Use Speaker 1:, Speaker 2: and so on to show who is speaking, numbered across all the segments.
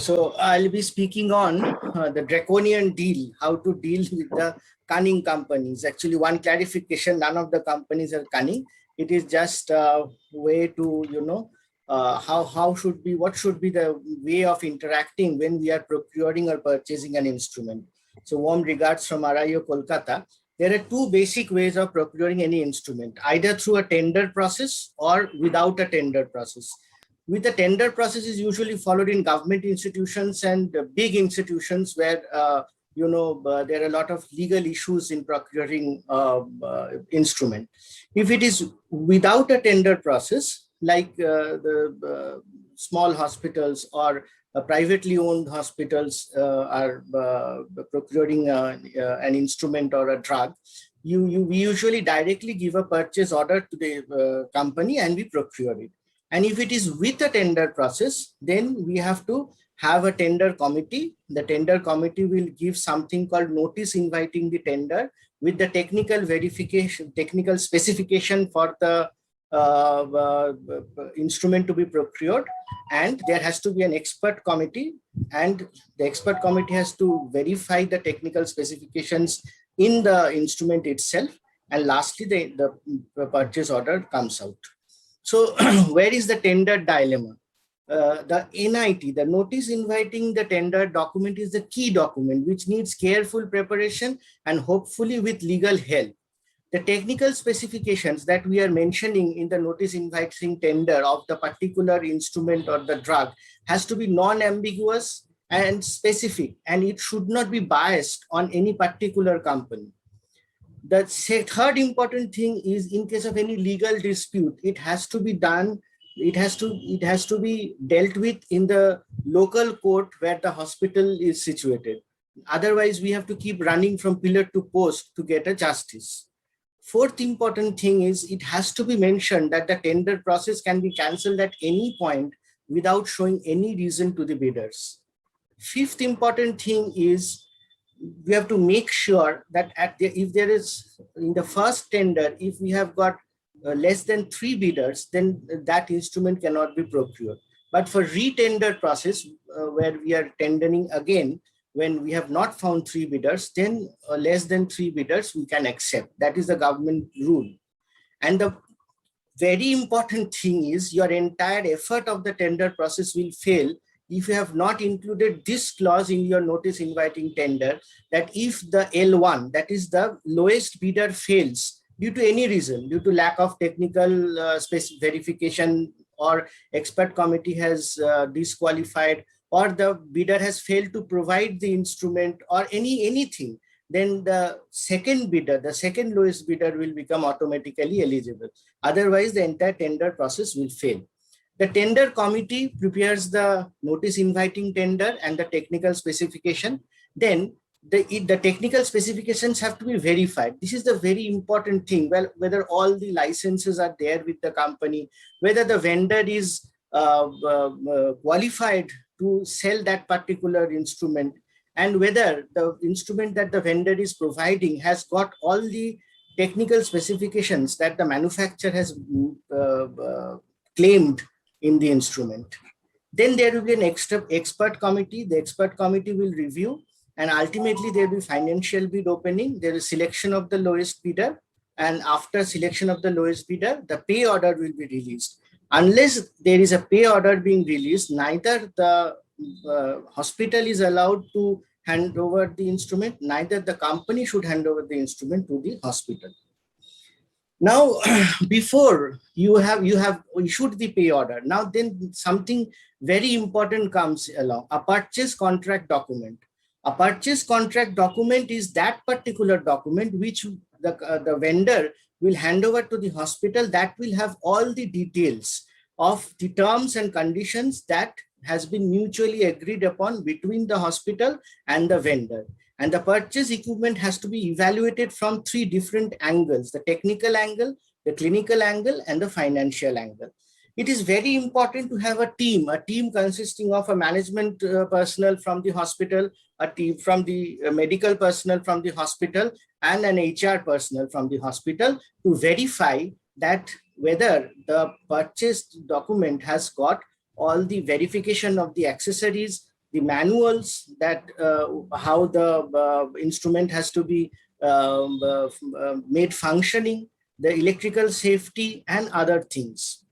Speaker 1: So I'll be speaking on the draconian deal, how to deal with the cunning companies. Actually, one clarification, none of the companies are cunning. It is just a way to, how should be, what should be the way of interacting when we are procuring or purchasing an instrument. So warm regards from RIO Kolkata. There are two basic ways of procuring any instrument, either through a tender process or without a tender process. With the tender process is usually followed in government institutions and big institutions where there are a lot of legal issues in procuring instrument. If it is without a tender process, like the small hospitals or privately owned hospitals are procuring an instrument or a drug, we usually directly give a purchase order to the company and we procure it. And if it is with a tender process, then we have to have a tender committee. The tender committee will give something called notice inviting the tender with the technical verification, technical specification for the instrument to be procured. And there has to be an expert committee, and the expert committee has to verify the technical specifications in the instrument itself. And lastly, the purchase order comes out. So where is the tender dilemma? The NIT, the notice inviting the tender document, is the key document which needs careful preparation and hopefully with legal help. The technical specifications that we are mentioning in the notice inviting tender of the particular instrument or the drug has to be non-ambiguous and specific, and it should not be biased on any particular company. The third important thing is, in case of any legal dispute, it has to be done, it has to be dealt with in the local court where the hospital is situated. Otherwise, we have to keep running from pillar to post to get a justice. Fourth important thing is, it has to be mentioned that the tender process can be cancelled at any point without showing any reason to the bidders. Fifth important thing is, we have to make sure that if there is, in the first tender, if we have got less than 3 bidders, then that instrument cannot be procured. But for re-tender process, where we are tendering again, when we have not found 3 bidders, then less than 3 bidders we can accept. That is the government rule. And the very important thing is, your entire effort of the tender process will fail if you have not included this clause in your notice inviting tender, that if the L1, that is the lowest bidder, fails due to any reason, due to lack of technical verification, or expert committee has disqualified, or the bidder has failed to provide the instrument, or anything, then the second bidder, the second lowest bidder, will become automatically eligible. Otherwise, the entire tender process will fail. The tender committee prepares the notice inviting tender and the technical specification. Then the technical specifications have to be verified. This is the very important thing. Well, whether all the licenses are there with the company, whether the vendor is qualified to sell that particular instrument, and whether the instrument that the vendor is providing has got all the technical specifications that the manufacturer has claimed in the instrument. Then there will be an extra expert committee. The expert committee will review, and ultimately there will be financial bid opening. There is selection of the lowest bidder, and after selection of the lowest bidder, the pay order will be released. Unless there is a pay order being released, neither the hospital is allowed to hand over the instrument, neither the company should hand over the instrument to the hospital. Now, before you have issued the pay order, now then something very important comes along, a purchase contract document. A purchase contract document is that particular document which the vendor will hand over to the hospital, that will have all the details of the terms and conditions that has been mutually agreed upon between the hospital and the vendor. And the purchase equipment has to be evaluated from 3 different angles: the technical angle, the clinical angle, and the financial angle. It is very important to have a team consisting of a management personnel from the hospital, a team from the medical personnel from the hospital, and an HR personnel from the hospital, to verify that whether the purchased document has got all the verification of the accessories, the manuals that how the instrument has to be made functioning, the electrical safety and other things.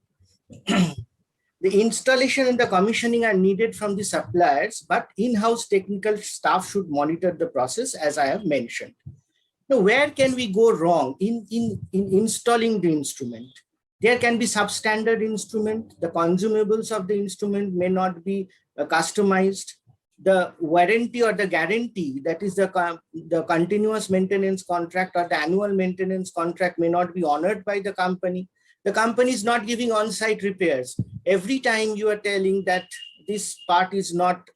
Speaker 1: The installation and the commissioning are needed from the suppliers, but in-house technical staff should monitor the process, as I have mentioned. Now, where can we go wrong in installing the instrument? There can be substandard instrument. The consumables of the instrument may not be customized. The warranty or the guarantee, that is the continuous maintenance contract or the annual maintenance contract, may not be honored by the company. The company is not giving on-site repairs. Every time you are telling that this part is not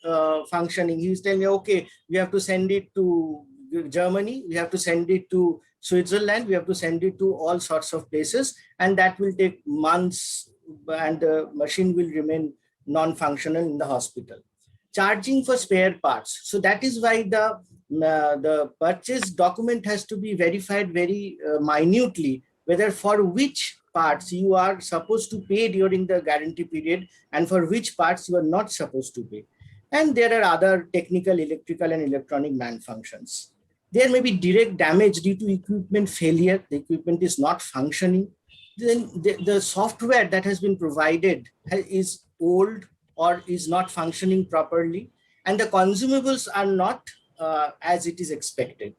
Speaker 1: functioning, he is telling you, okay, we have to send it to Germany, we have to send it to Switzerland, we have to send it to all sorts of places, and that will take months and the machine will remain non-functional in the hospital. Charging for spare parts. So that is why the purchase document has to be verified very minutely, whether for which parts you are supposed to pay during the guarantee period and for which parts you are not supposed to pay. And there are other technical, electrical and electronic malfunctions. There may be direct damage due to equipment failure. The equipment is not functioning. Then the software that has been provided is old or is not functioning properly, and the consumables are not as it is expected.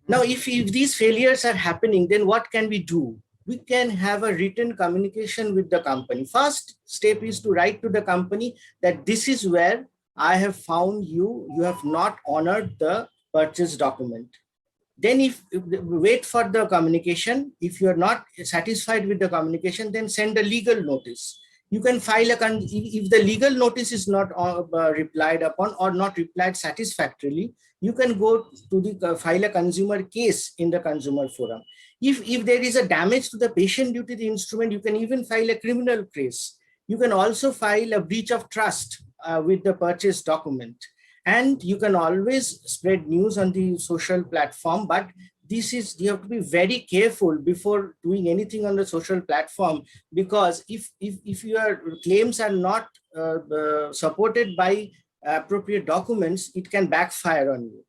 Speaker 1: Now, if these failures are happening, then what can we do? We can have a written communication with the company. First step is to write to the company that this is where I have found you have not honored the purchase document. Then wait for the communication. If you are not satisfied with the communication, then send a legal notice. You can file if the legal notice is not replied upon or not replied satisfactorily, you can go to the file a consumer case in the consumer forum. If there is a damage to the patient due to the instrument, you can even file a criminal case. You can also file a breach of trust with the purchase document. And you can always spread news on the social platform, but you have to be very careful before doing anything on the social platform, because if your claims are not supported by appropriate documents, it can backfire on you.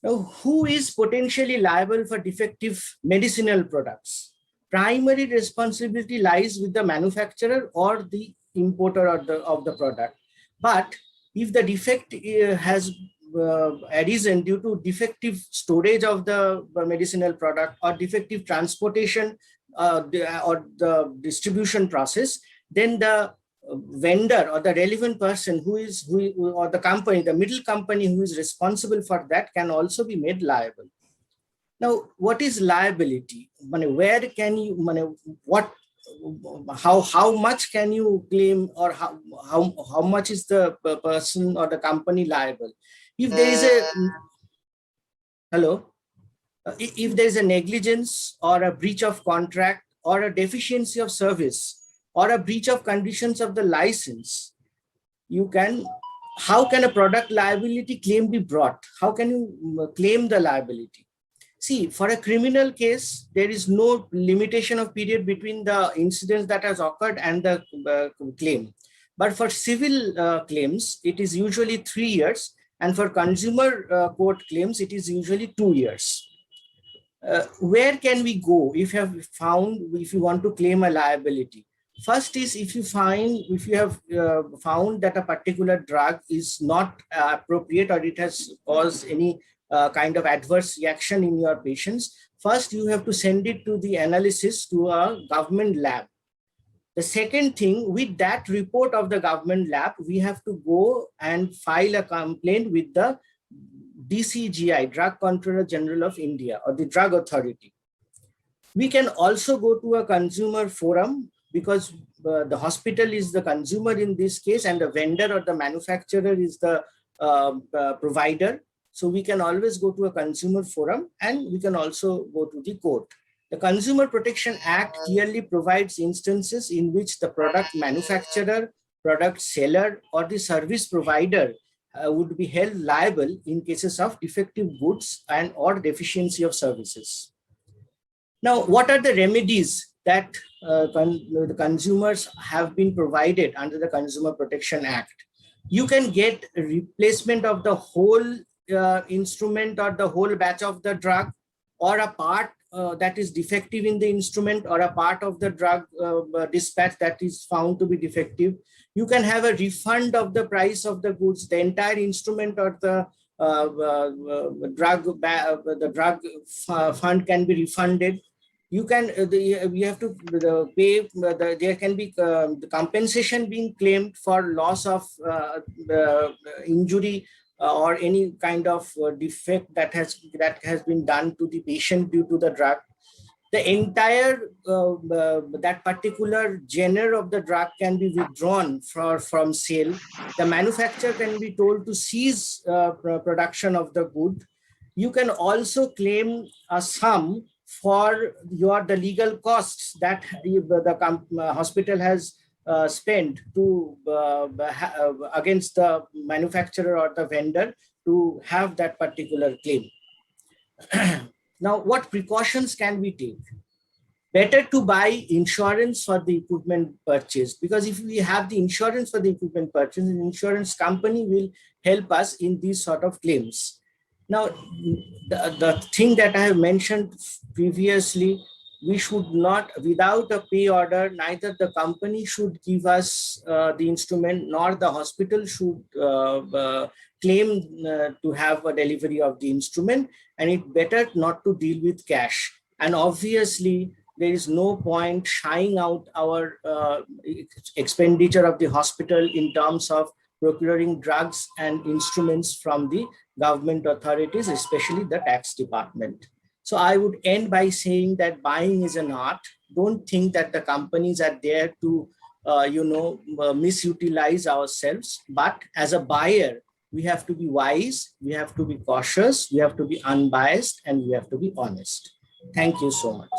Speaker 1: Now, who is potentially liable for defective medicinal products? Primary responsibility lies with the manufacturer or the importer of the product. But if the defect has arisen due to defective storage of the medicinal product or defective transportation or the distribution process, then the vendor or the relevant person or the company, the middle company who is responsible for that, can also be made liable. Now, what is liability? Where can you, how much can you claim, or how much is the person or the company liable? If there is if there is a negligence or a breach of contract or a deficiency of service or a breach of conditions of the license, how can a product liability claim be brought? How can you claim the liability? See, for a criminal case, there is no limitation of period between the incidents that has occurred and the claim. But for civil claims, it is usually 3 years. And for consumer court claims, it is usually 2 years. Where can we go if you want to claim a liability? First is if you have found that a particular drug is not appropriate or it has caused any kind of adverse reaction in your patients, first you have to send it to the analysis to a government lab. The second thing, with that report of the government lab, we have to go and file a complaint with the DCGI, Drug Controller General of India, or the Drug Authority. We can also go to a consumer forum, because the hospital is the consumer in this case and the vendor or the manufacturer is the provider. So we can always go to a consumer forum, and we can also go to the court. The Consumer Protection Act clearly provides instances in which the product manufacturer, product seller, or the service provider would be held liable in cases of defective goods and or deficiency of services. Now, what are the remedies that the consumers have been provided under the Consumer Protection Act? You can get a replacement of the whole instrument or the whole batch of the drug, or a part that is defective in the instrument, or a part of the drug dispatch that is found to be defective. You can have a refund of the price of the goods. The entire instrument or the drug fund can be refunded. You can you have to pay. There can be the compensation being claimed for loss of injury or any kind of defect that has been done to the patient due to the drug. The entire that particular genre of the drug can be withdrawn from sale. The manufacturer can be told to cease production of the good. You can also claim a sum for the legal costs that the hospital has spent to against the manufacturer or the vendor to have that particular claim. Now, what precautions can we take? Better to buy insurance for the equipment purchase, because if we have the insurance for the equipment purchase, the insurance company will help us in these sort of claims. Now, the thing that I have mentioned previously, we should not, without a pay order, neither the company should give us the instrument, nor the hospital should claim to have a delivery of the instrument, and it better not to deal with cash. And obviously, there is no point shying out our expenditure of the hospital in terms of procuring drugs and instruments from the government authorities, especially the tax department. So I would end by saying that buying is an art. Don't think that the companies are there to, misutilize ourselves. But as a buyer, we have to be wise, we have to be cautious, we have to be unbiased, and we have to be honest. Thank you so much.